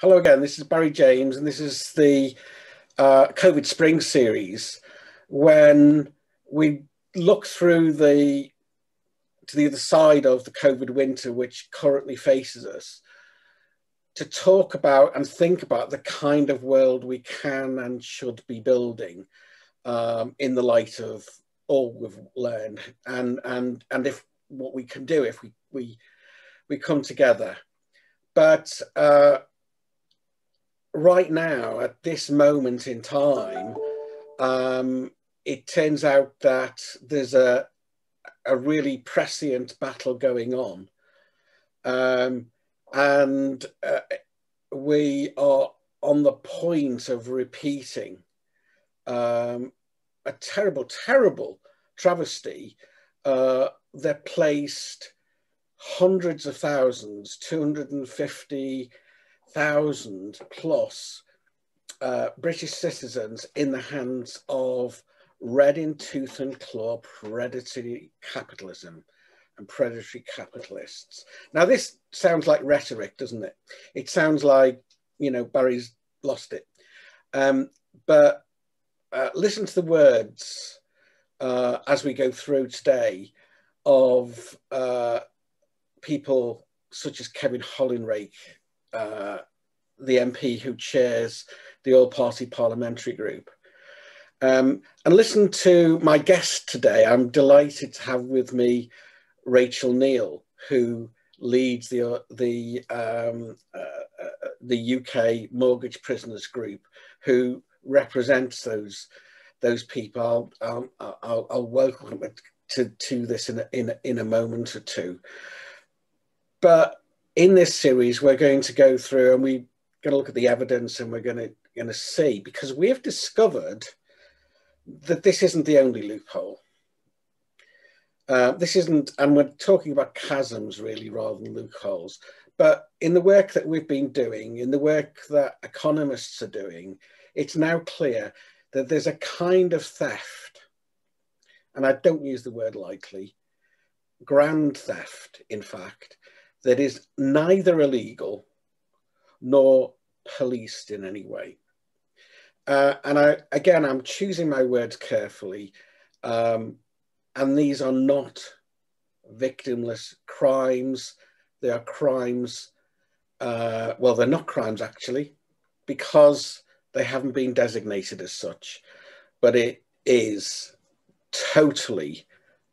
Hello again, this is Barry James, and this is the COVID Spring series, when we look through to the other side of the COVID winter, which currently faces us, to talk about and think about the kind of world we can and should be building in the light of all we've learned, and if what we can do if we come together. But right now, at this moment in time, it turns out that there's a really prescient battle going on. And we are on the point of repeating a terrible, terrible travesty that placed hundreds of thousands, 250,000 plus British citizens in the hands of red in tooth and claw predatory capitalism and predatory capitalists. Now, this sounds like rhetoric, doesn't it? It sounds like, you know, Barry's lost it. But listen to the words as we go through today of people such as Kevin Hollinrake, the MP who chairs the All Party Parliamentary Group. And listen to my guest today. I'm delighted to have with me Rachel Neale, who leads the UK Mortgage Prisoners Group, who represents those people. I'll welcome it to this in a moment or two. But in this series, we're going to go through and we're going to look at the evidence, and we're going to see, because we have discovered that this isn't the only loophole. This isn't, and we're talking about chasms really rather than loopholes. But in the work that we've been doing, in the work that economists are doing, it's now clear that there's a kind of theft, and I don't use the word lightly, grand theft, in fact, that is neither illegal nor policed in any way. And I'm choosing my words carefully. And these are not victimless crimes. They are crimes, well, they're not crimes actually, because they haven't been designated as such, but it is totally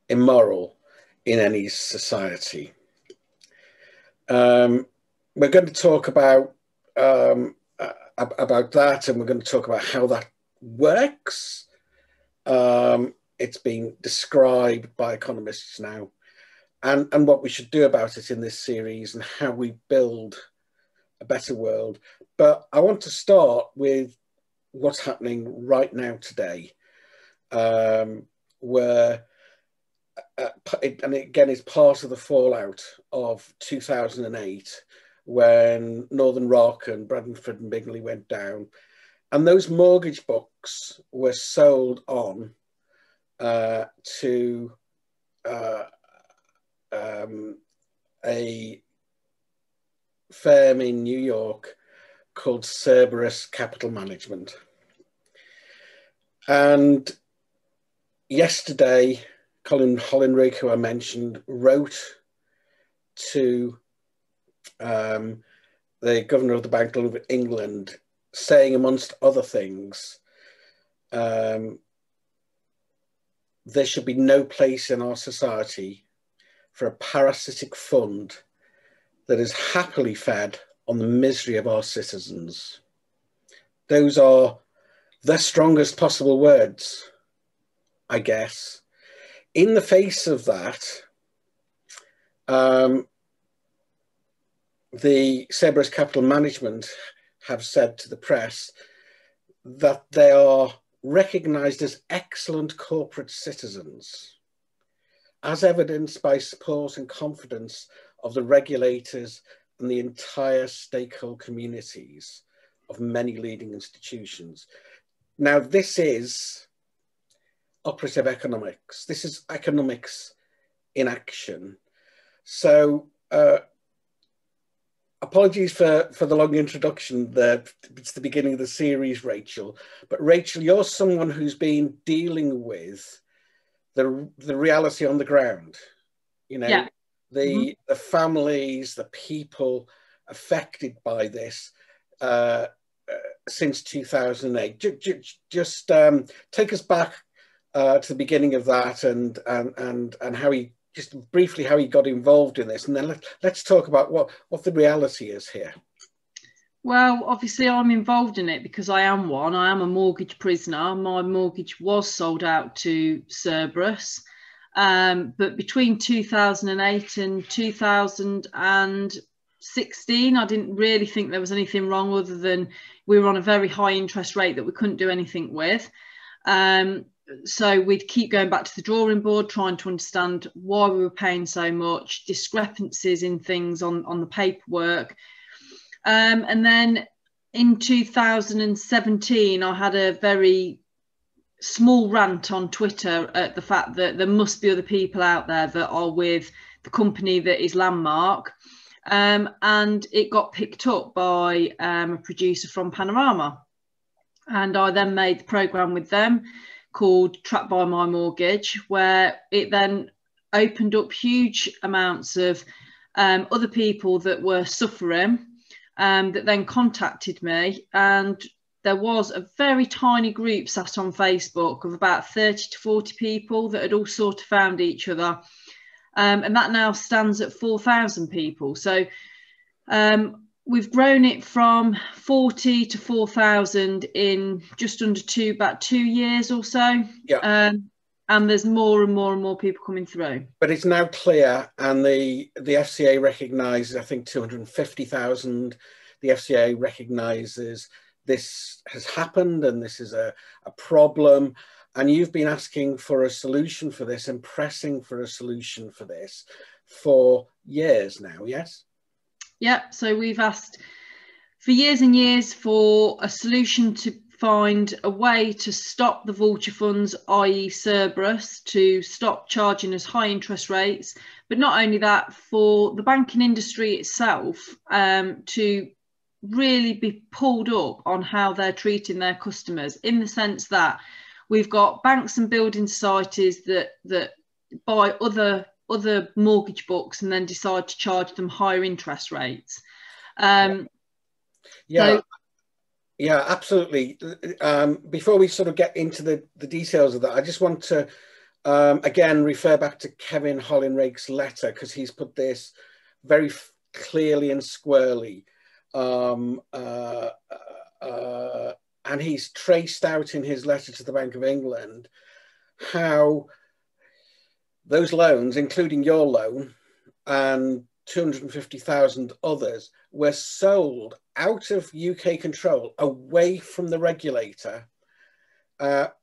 immoral in any society. We're going to talk about that, and we're going to talk about how that works. It's been described by economists now, and what we should do about it in this series, and how we build a better world. But I want to start with what's happening right now today, where and again, it's part of the fallout of 2008, when Northern Rock and Bradford and Bingley went down, and those mortgage books were sold on to a firm in New York called Cerberus Capital Management. And yesterday, Colin Hollinrake, who I mentioned, wrote to the governor of the Bank of England, saying, amongst other things, there should be no place in our society for a parasitic fund that is happily fed on the misery of our citizens. Those are the strongest possible words, I guess. In the face of that, the Cerberus Capital Management have said to the press that they are recognised as excellent corporate citizens, as evidenced by support and confidence of the regulators and the entire stakeholder communities of many leading institutions. Now, this is operative economics. This is economics in action. So apologies for the long introduction there. It's the beginning of the series, Rachel. But Rachel, you're someone who's been dealing with the reality on the ground. You know, Yeah. the families, the people affected by this since 2008. Just take us back to the beginning of that, and how he, just briefly, how he got involved in this, and then let's talk about what the reality is here. Well, obviously I'm involved in it because I am one. I am a mortgage prisoner. My mortgage was sold out to Cerberus. But between 2008 and 2016, I didn't really think there was anything wrong, other than we were on a very high interest rate that we couldn't do anything with. So we'd keep going back to the drawing board, trying to understand why we were paying so much, discrepancies in things on the paperwork. And then in 2017, I had a very small rant on Twitter at the fact that there must be other people out there that are with the company that is Landmark. And it got picked up by a producer from Panorama. And I then made the programme with them called Trapped by My Mortgage, where it then opened up huge amounts of other people that were suffering, that then contacted me. And there was a very tiny group sat on Facebook of about 30 to 40 people that had all sort of found each other. And that now stands at 4,000 people. So we've grown it from 40 to 4,000 in just under about 2 years or so. Yeah. And there's more and more and more people coming through. But it's now clear, and the FCA recognises, I think, 250,000. The FCA recognises this has happened and this is a problem. And you've been asking for a solution for this and pressing for a solution for this for years now, yes? Yeah, so we've asked for years and years for a solution to find a way to stop the vulture funds, i.e. Cerberus, to stop charging us high interest rates. But not only that, for the banking industry itself to really be pulled up on how they're treating their customers, in the sense that we've got banks and building societies that buy other mortgage books and then decide to charge them higher interest rates. Yeah, absolutely. Before we sort of get into the details of that, I just want to again refer back to Kevin Hollinrake's letter, because he's put this very clearly and squarely. And he's traced out in his letter to the Bank of England how those loans, including your loan and 250,000 others, were sold out of UK control, away from the regulator.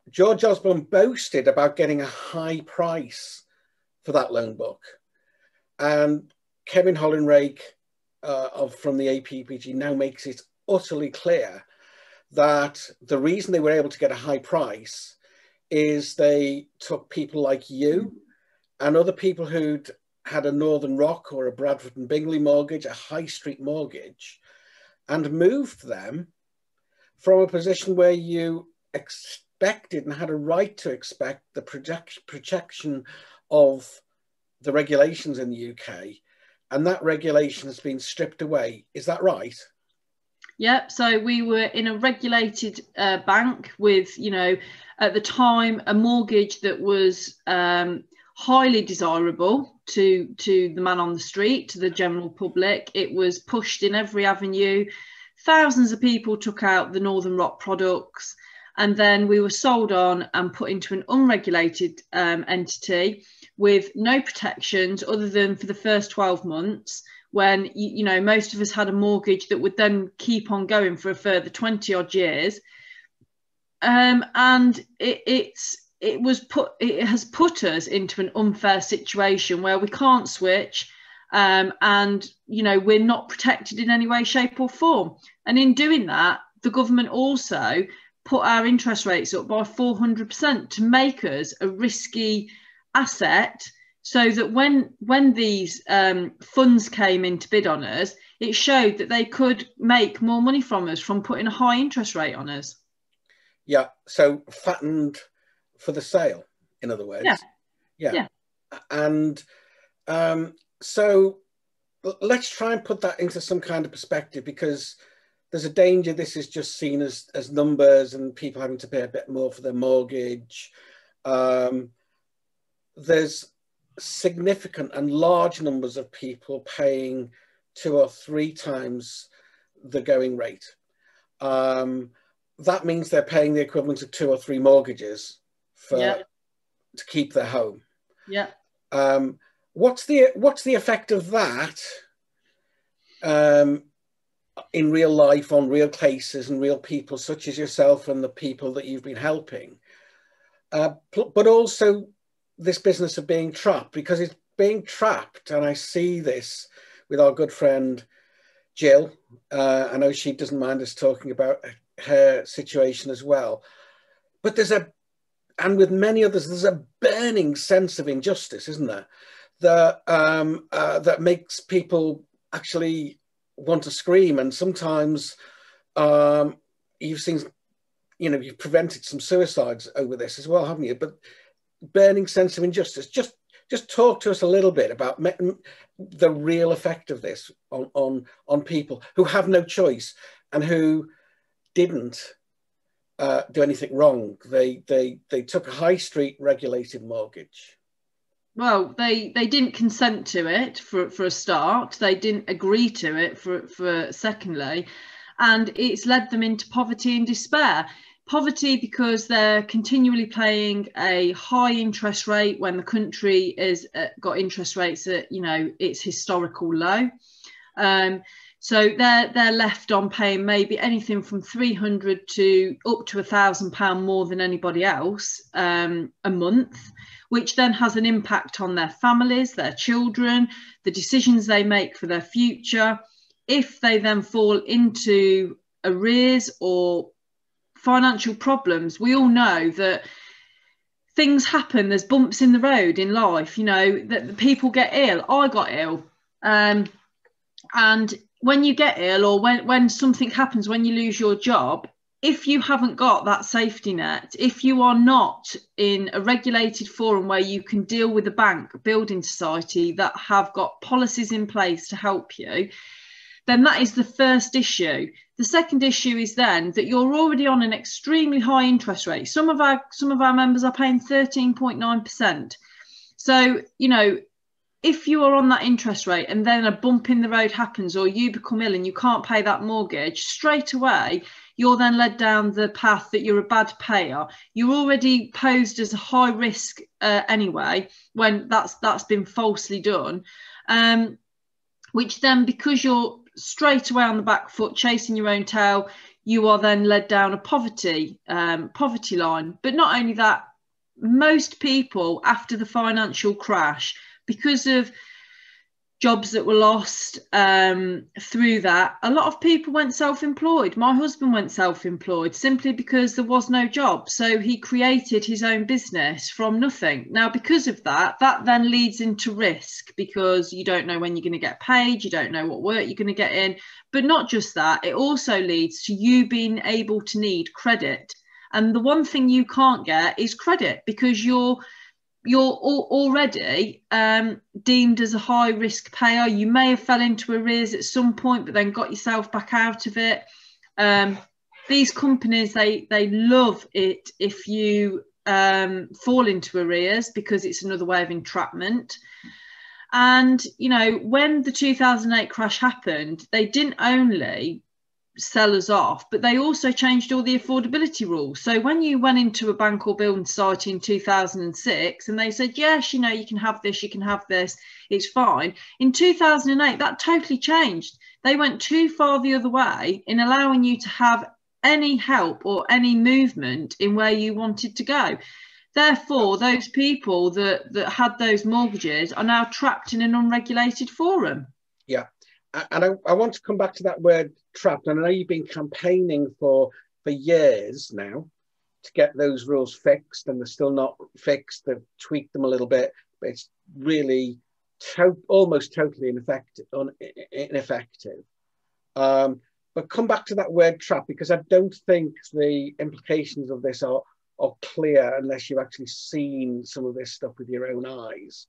George Osborne boasted about getting a high price for that loan book. And Kevin Hollinrake from the APPG now makes it utterly clear that the reason they were able to get a high price is they took people like you and other people who'd had a Northern Rock or a Bradford and Bingley mortgage, a high street mortgage, and moved them from a position where you expected and had a right to expect the protection of the regulations in the UK, and that regulation has been stripped away. Is that right? Yeah, so we were in a regulated bank with, you know, at the time, a mortgage that was highly desirable to the man on the street, to the general public. It was pushed in every avenue. Thousands of people took out the Northern Rock products, and then we were sold on and put into an unregulated entity with no protections other than for the first 12 months, when, you know, most of us had a mortgage that would then keep on going for a further 20 odd years. And it has put us into an unfair situation where we can't switch, and, you know, we're not protected in any way, shape or form. And in doing that, the government also put our interest rates up by 400% to make us a risky asset so that when these funds came in to bid on us, it showed that they could make more money from us from putting a high interest rate on us. Yeah, so fattened for the sale, in other words. Yeah. And so let's try and put that into some kind of perspective, because there's a danger this is just seen as numbers and people having to pay a bit more for their mortgage. There's significant and large numbers of people paying 2 or 3 times the going rate. That means they're paying the equivalent of 2 or 3 mortgages to keep their home. Yeah. What's the effect of that in real life on real cases and real people such as yourself and the people that you've been helping? But also this business of being trapped, because it's being trapped, and I see this with our good friend Jill. I know she doesn't mind us talking about her situation as well. But and with many others, there's a burning sense of injustice, isn't there? That makes people actually want to scream. And sometimes you've seen, you've prevented some suicides over this as well, haven't you? But burning sense of injustice. Just talk to us a little bit about the real effect of this on people who have no choice and who didn't do anything wrong. They took a high street regulated mortgage. Well, they didn't consent to it for a start. They didn't agree to it for secondly, and it's led them into poverty and despair. Poverty because they're continually paying a high interest rate when the country is got interest rates at its historical low. So they're left on paying maybe anything from £300 to up to £1,000 more than anybody else a month, which then has an impact on their families, their children, the decisions they make for their future. If they then fall into arrears or financial problems, we all know that things happen. There's bumps in the road in life, that people get ill. I got ill. And when you get ill, or when something happens, when you lose your job, if you haven't got that safety net, if you are not in a regulated forum where you can deal with a bank, a building society that have got policies in place to help you, then that is the first issue. The second issue is then that you're already on an extremely high interest rate. Some of our members are paying 13.9%. So, if you are on that interest rate and then a bump in the road happens, or you become ill and you can't pay that mortgage, straight away, you're then led down the path that you're a bad payer. You're already posed as a high risk anyway, when that's been falsely done. Which then, because you're straight away on the back foot, chasing your own tail, you are then led down a poverty line. But not only that, most people after the financial crash, because of jobs that were lost through that, a lot of people went self-employed. My husband went self-employed simply because there was no job. So he created his own business from nothing. Now, because of that then leads into risk, because you don't know when you're going to get paid, you don't know what work you're going to get in. But not just that, it also leads to you being able to need credit. And the one thing you can't get is credit, because you're already deemed as a high risk payer. You may have fell into arrears at some point, but then got yourself back out of it. These companies, they love it if you fall into arrears, because it's another way of entrapment. And, when the 2008 crash happened, they didn't only sell us off, but they also changed all the affordability rules. So when you went into a bank or building society in 2006 and they said, yes, you can have this, you can have this, it's fine. In 2008, that totally changed. They went too far the other way in allowing you to have any help or any movement in where you wanted to go. Therefore, those people that had those mortgages are now trapped in an unregulated forum. Yeah. And I want to come back to that word trapped. And I know you've been campaigning for years now to get those rules fixed, and they're still not fixed. They've tweaked them a little bit, but really almost totally ineffective. But come back to that word trap, because I don't think the implications of this are clear unless you've actually seen some of this stuff with your own eyes.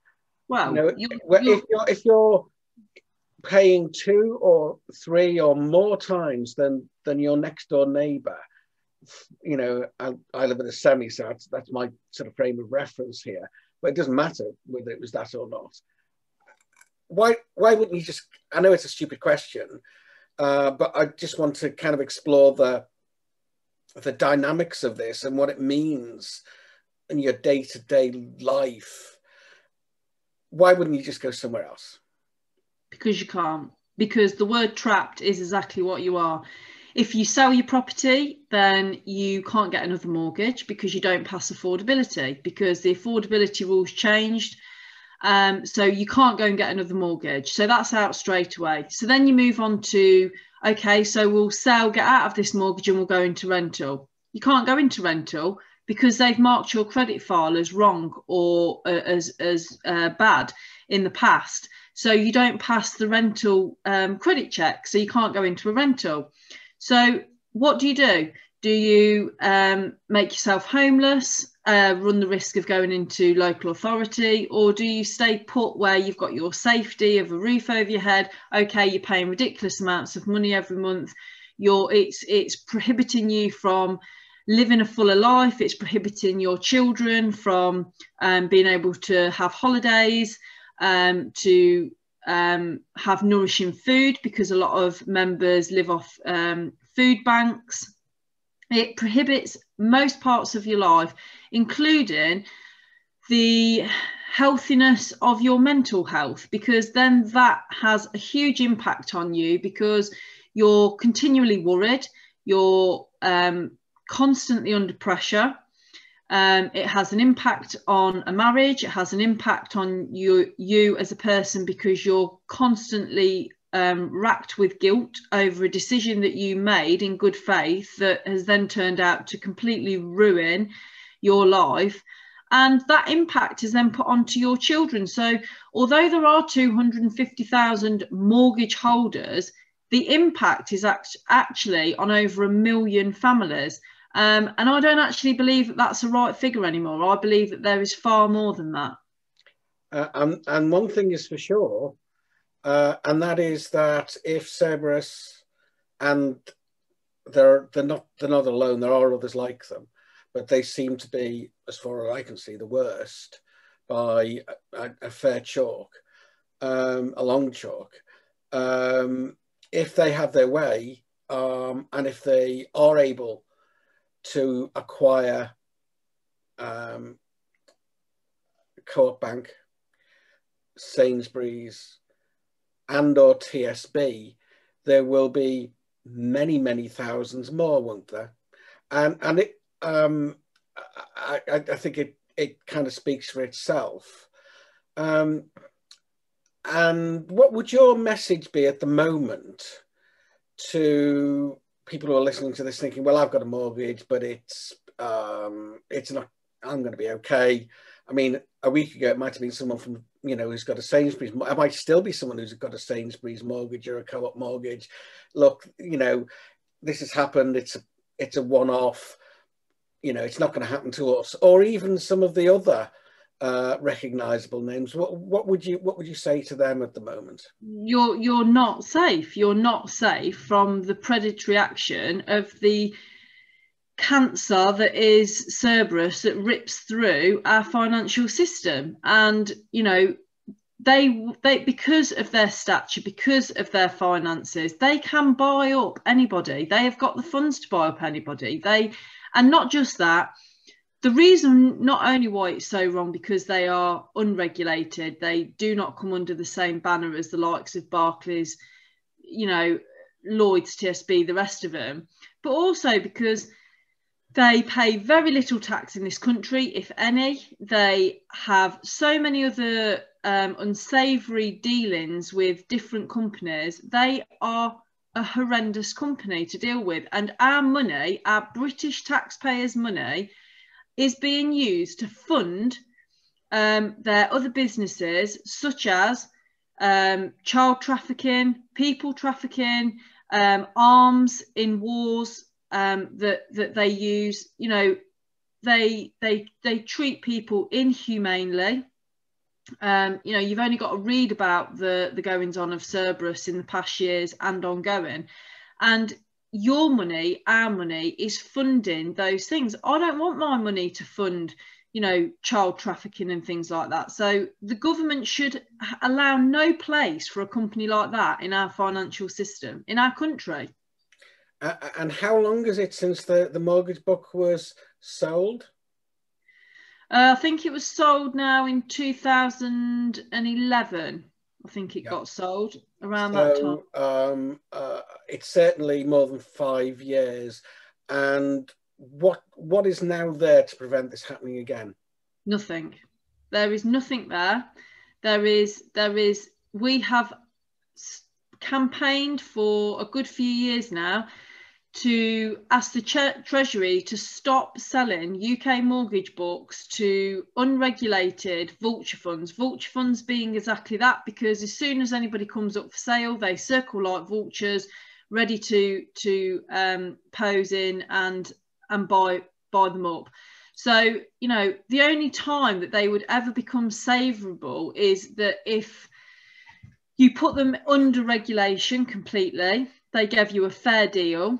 Well, if you're paying 2 or 3 or more times than your next door neighbour, I live in a semi, so that's my sort of frame of reference here. But it doesn't matter whether it was that or not. Why wouldn't you just? I know it's a stupid question, but I just want to kind of explore the dynamics of this and what it means in your day-to-day life. Why wouldn't you just go somewhere else? Because you can't. Because the word trapped is exactly what you are. If you sell your property, then you can't get another mortgage because you don't pass affordability, because the affordability rules changed. So you can't go and get another mortgage. So that's out straight away. So then you move on to, okay, so we'll sell, get out of this mortgage and we'll go into rental. You can't go into rental because they've marked your credit file as wrong or as bad in the past. So you don't pass the rental credit check. So you can't go into a rental. So what do? Do you make yourself homeless, run the risk of going into local authority, or do you stay put where you've got your safety of a roof over your head? Okay, you're paying ridiculous amounts of money every month. It's prohibiting you from living a fuller life. It's prohibiting your children from being able to have holidays, to have nourishing food, because a lot of members live off food banks. It prohibits most parts of your life, including the healthiness of your mental health, because then that has a huge impact on you, because you're continually worried, you're constantly under pressure. It has an impact on a marriage. It has an impact on you as a person, because you're constantly racked with guilt over a decision that you made in good faith that has then turned out to completely ruin your life. And that impact is then put onto your children. So although there are 250,000 mortgage holders, the impact is actually on over 1 million families. And I don't actually believe that that's the right figure anymore. I believe that there is far more than that. And one thing is for sure, and that is that if Cerberus, and they're not alone, there are others like them, but they seem to be, as far as I can see, the worst by a fair chalk, a long chalk. If they have their way, and if they are able to acquire Co-op Bank, Sainsbury's, and or TSB, there will be many thousands more, won't there? And it, I think it kind of speaks for itself. And what would your message be at the moment to people who are listening to this thinking, well, I've got a mortgage, but it's not, I'm going to be okay. I mean, a week ago, it might have been someone from, who's got a Sainsbury's. It might still be someone who's got a Sainsbury's mortgage or a Co-op mortgage. Look, this has happened. It's a one-off. It's not going to happen to us. Or even some of the other recognizable names. What would you say to them at the moment? You're not safe. You're not safe from the predatory action of the cancer that is Cerberus, that rips through our financial system. And they because of their stature, because of their finances, they can buy up anybody. They have got the funds to buy up anybody. And not just that, the reason not only why it's so wrong, because they are unregulated, they do not come under the same banner as the likes of Barclays, Lloyds, TSB, the rest of them, but also because they pay very little tax in this country, if any. They have so many other unsavoury dealings with different companies. They are a horrendous company to deal with. And our money, our British taxpayers' money, is being used to fund there are other businesses such as child trafficking, people trafficking, arms in wars that they use. You know, they treat people inhumanely. You know, you've only got to read about the goings on of Cerberus in the past years and ongoing, and your money, our money, is funding those things. I don't want my money to fund, you know, child trafficking and things like that. So the government should allow no place for a company like that in our financial system, in our country. And how long is it since the mortgage book was sold? I think it was sold now in 2011. I think it got sold around that time. It's certainly more than 5 years. And what is now there to prevent this happening again? Nothing. There is nothing there. We have campaigned for a good few years now to ask the Treasury to stop selling UK mortgage books to unregulated vulture funds being exactly that, because as soon as anybody comes up for sale, they circle like vultures, ready to pose in and buy them up. So, you know, the only time that they would ever become savoural is that if you put them under regulation completely, they gave you a fair deal,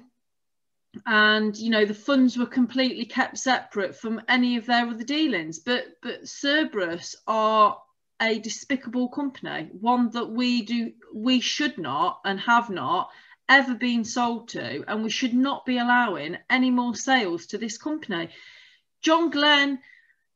and you know the funds were completely kept separate from any of their other dealings. But Cerberus are a despicable company, one that we should not and have not ever been sold to, and we should not be allowing any more sales to this company. John Glenn,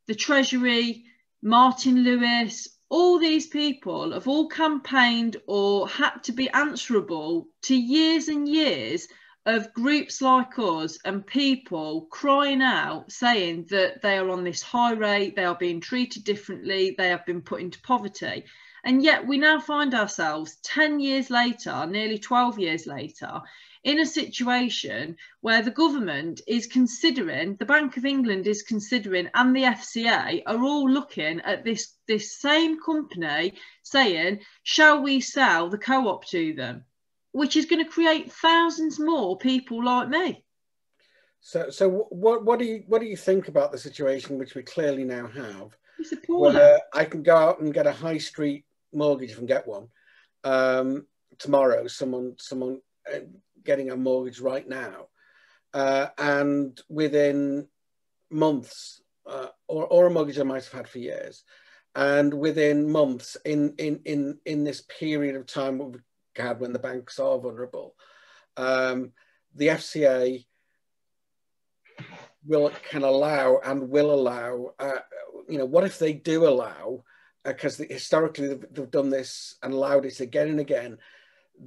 the Treasury, Martin Lewis, all these people have all campaigned or had to be answerable to years and years of groups like us and people crying out, saying that they are on this high rate, they are being treated differently, they have been put into poverty. And yet we now find ourselves 10 years later, nearly 12 years later, in a situation where the government is considering, the Bank of England is considering, and the FCA are all looking at this same company saying, shall we sell the co-op to them? Which is going to create thousands more people like me. So what do you think about the situation which we clearly now have? It's appalling. Where I can go out and get a high street mortgage if I can get one tomorrow. Someone getting a mortgage right now, and within months, or a mortgage I might have had for years, and within months in this period of time we've had when the banks are vulnerable, the FCA can allow and will allow. You know, what if they do allow? Because historically they've done this and allowed it again and again.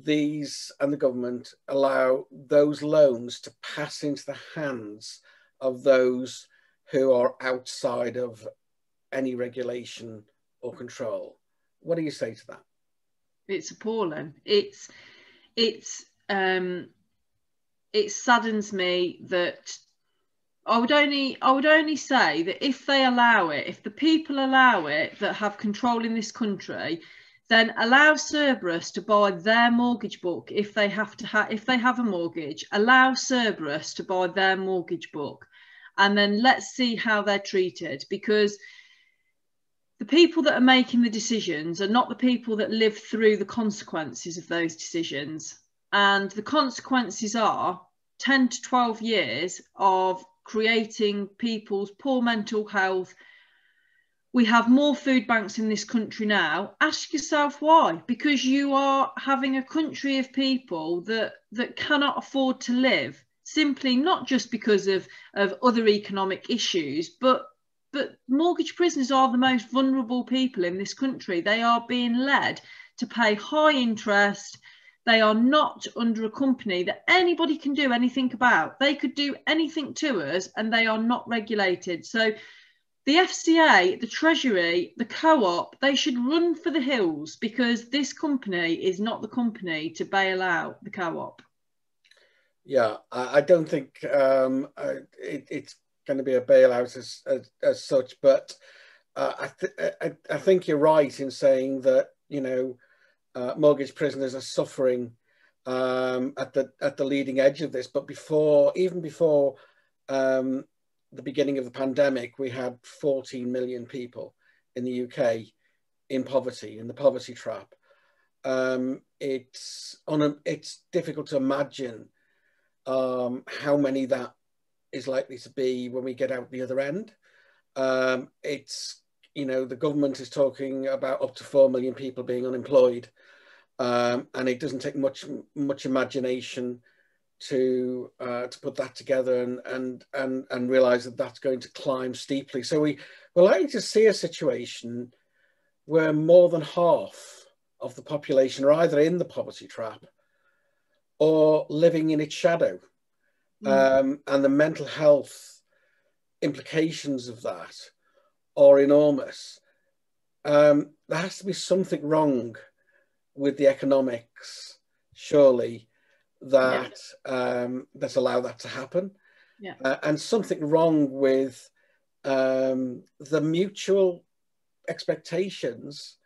These and the government allow those loans to pass into the hands of those who are outside of any regulation or control. What do you say to that? It's appalling. It saddens me that I would only say that if they allow it, if the people allow it that have control in this country, then allow Cerberus to buy their mortgage book if they have a mortgage. Allow Cerberus to buy their mortgage book, and then let's see how they're treated, because the people that are making the decisions are not the people that live through the consequences of those decisions. And the consequences are 10 to 12 years of creating people's poor mental health. We have more food banks in this country now. Ask yourself why. Because you are having a country of people that cannot afford to live, simply not just because of other economic issues, but mortgage prisoners are the most vulnerable people in this country. They are being led to pay high interest. They are not under a company that anybody can do anything about. They could do anything to us, and they are not regulated. So the FCA, the Treasury, the co-op, they should run for the hills, because this company is not the company to bail out the co-op. Yeah, I don't think it's going to be a bailout as such, but I think you're right in saying that, you know, mortgage prisoners are suffering at the leading edge of this. But even before the beginning of the pandemic, we had 14 million people in the UK in poverty, in the poverty trap. It's difficult to imagine how many that is likely to be when we get out the other end. It's, you know, the government is talking about up to 4 million people being unemployed, and it doesn't take much imagination to put that together and realize that that's going to climb steeply. So we're likely to see a situation where more than half of the population are either in the poverty trap or living in its shadow. And the mental health implications of that are enormous. There has to be something wrong with the economics, surely, that that's allowed that to happen. And something wrong with the mutual expectations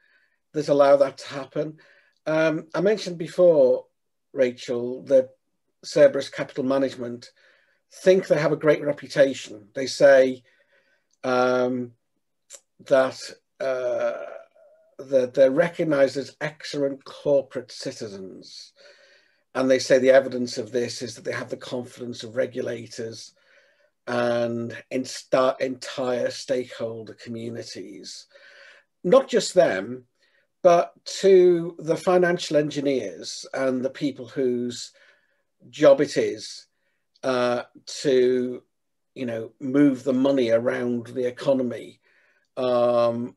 that allow that to happen. I mentioned before, Rachel, that Cerberus Capital Management think they have a great reputation. They say that they're recognised as excellent corporate citizens. And they say the evidence of this is that they have the confidence of regulators and entire stakeholder communities. Not just them, but to the financial engineers and the people whose job it is to, you know, move the money around the economy. And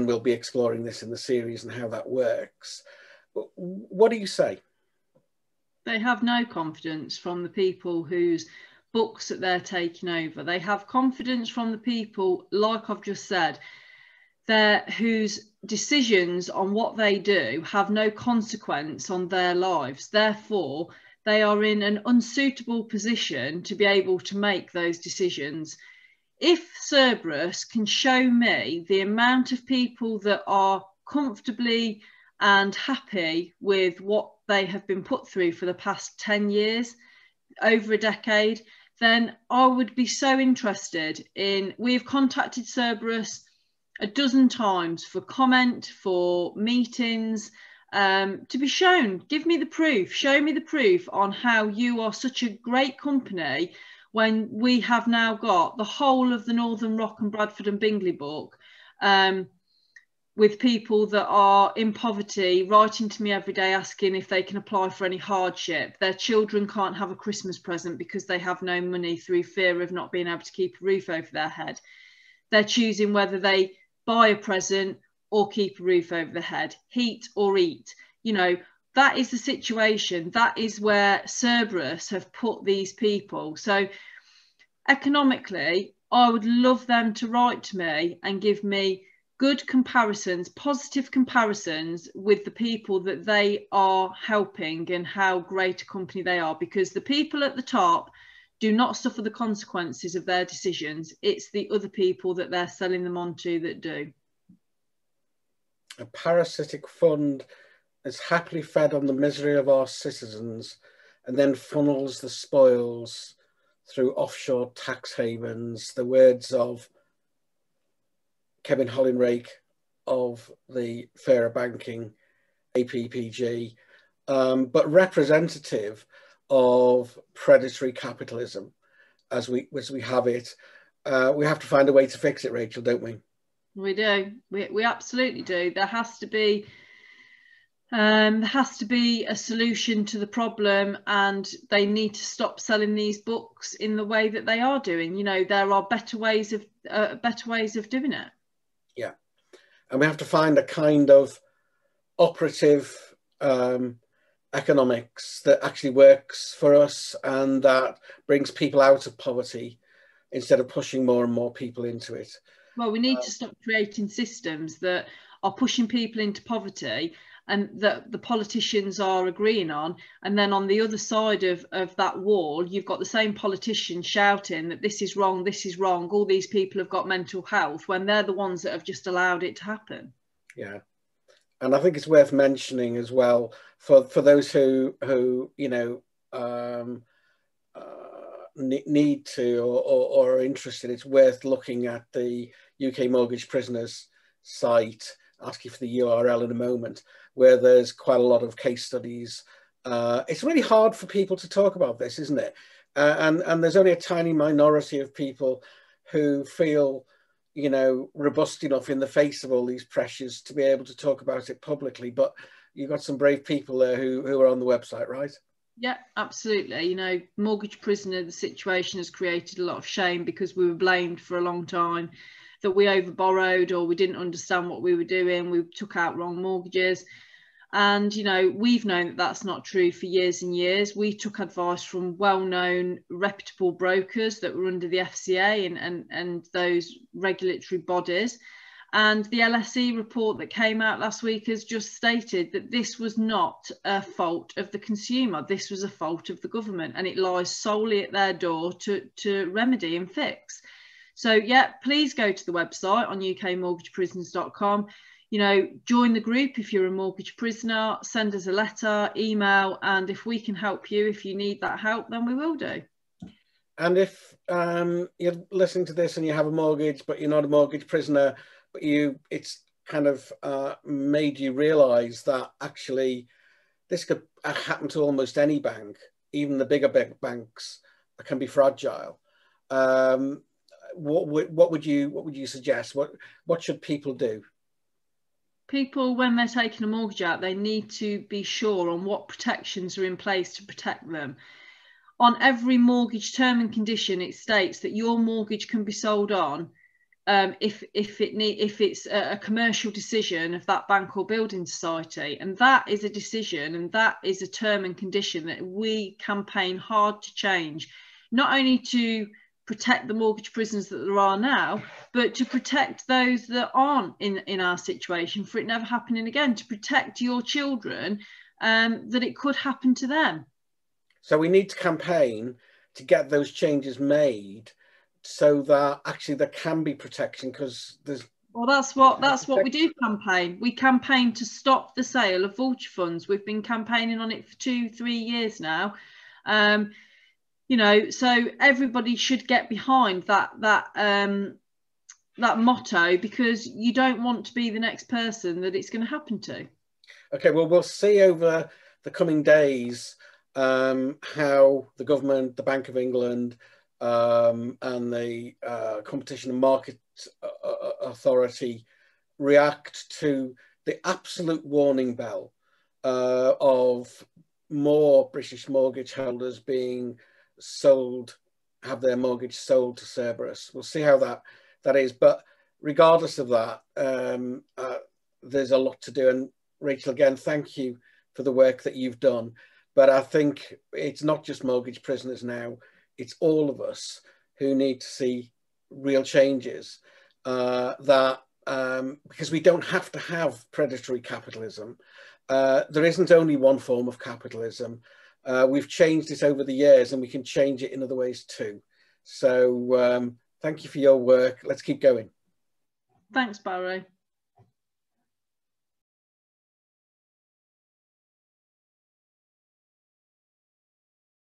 we'll be exploring this in the series and how that works. What do you say? They have no confidence from the people whose books that they're taking over. They have confidence from the people, like I've just said, whose decisions on what they do have no consequence on their lives. Therefore, they are in an unsuitable position to be able to make those decisions. If Cerberus can show me the amount of people that are comfortably and happy with what they have been put through for the past 10 years, over a decade, then I would be so interested in. We've contacted Cerberus a dozen times for comment, for meetings, to be shown. Give me the proof, show me the proof on how you are such a great company when we have now got the whole of the Northern Rock and Bradford and Bingley book with people that are in poverty writing to me every day asking if they can apply for any hardship. Their children can't have a Christmas present because they have no money through fear of not being able to keep a roof over their head. They're choosing whether they buy a present or keep a roof over their head, heat or eat. You know, that is the situation. That is where Cerberus have put these people. So economically, I would love them to write to me and give me good comparisons, positive comparisons with the people that they are helping and how great a company they are, because the people at the top do not suffer the consequences of their decisions. It's the other people that they're selling them on to that do. A parasitic fund is happily fed on the misery of our citizens and then funnels the spoils through offshore tax havens. The words of Kevin Hollinrake of the Fairer Banking APPG, but representative of predatory capitalism as we have it. We have to find a way to fix it, Rachel, don't we? We do. We absolutely do. There has to be a solution to the problem, and they need to stop selling these books in the way that they are doing. You know, there are better ways of doing it. Yeah, and we have to find a kind of operative economics that actually works for us and that brings people out of poverty instead of pushing more and more people into it. Well, we need to stop creating systems that are pushing people into poverty and that the politicians are agreeing on, and then on the other side of that wall you've got the same politicians shouting that this is wrong, all these people have got mental health, when they're the ones that have just allowed it to happen. Yeah. And I think it's worth mentioning as well for those who you know need to or are interested. It's worth looking at the UK Mortgage Prisoners site. Ask you for the URL in a moment, where there's quite a lot of case studies. It's really hard for people to talk about this, isn't it? And there's only a tiny minority of people who feel, you know, robust enough in the face of all these pressures to be able to talk about it publicly. But you've got some brave people there who are on the website, right? Yeah, absolutely. You know, mortgage prisoner, the situation has created a lot of shame because we were blamed for a long time that we overborrowed or we didn't understand what we were doing. We took out wrong mortgages. And, you know, we've known that that's not true for years and years. We took advice from well-known, reputable brokers that were under the FCA and those regulatory bodies. And the LSE report that came out last week has just stated that this was not a fault of the consumer. This was a fault of the government, and it lies solely at their door to remedy and fix. So, yeah, please go to the website on ukmortgageprisoners.com. You know, join the group if you're a mortgage prisoner, send us a letter, email, and if we can help you, if you need that help, then we will do. And if you're listening to this and you have a mortgage, but you're not a mortgage prisoner, but it's kind of made you realise that actually this could happen to almost any bank, even the bigger banks can be fragile. What would you suggest? What should people do? People, when they're taking a mortgage out, they need to be sure on what protections are in place to protect them. On every mortgage term and condition, it states that your mortgage can be sold on if it's a commercial decision of that bank or building society, and that is a decision and that is a term and condition that we campaign hard to change, not only to protect the mortgage prisoners that there are now, but to protect those that aren't in our situation, for it never happening again, to protect your children, that it could happen to them. So we need to campaign to get those changes made so that actually there can be protection, because there's... Well, that's what we do campaign. We campaign to stop the sale of vulture funds. We've been campaigning on it for 2-3 years now. You know, so everybody should get behind that motto, because you don't want to be the next person that it's going to happen to. Okay, well, we'll see over the coming days how the government, the Bank of England, and the Competition and Market Authority react to the absolute warning bell of more British mortgage holders being sold, have their mortgage sold to Cerberus. We'll see how that is, but regardless of that, there's a lot to do. And Rachel, again, thank you for the work that you've done. But I think it's not just mortgage prisoners now, it's all of us who need to see real changes, because we don't have to have predatory capitalism. There isn't only one form of capitalism. We've changed it over the years, and we can change it in other ways too. So thank you for your work. Let's keep going. Thanks, Barry.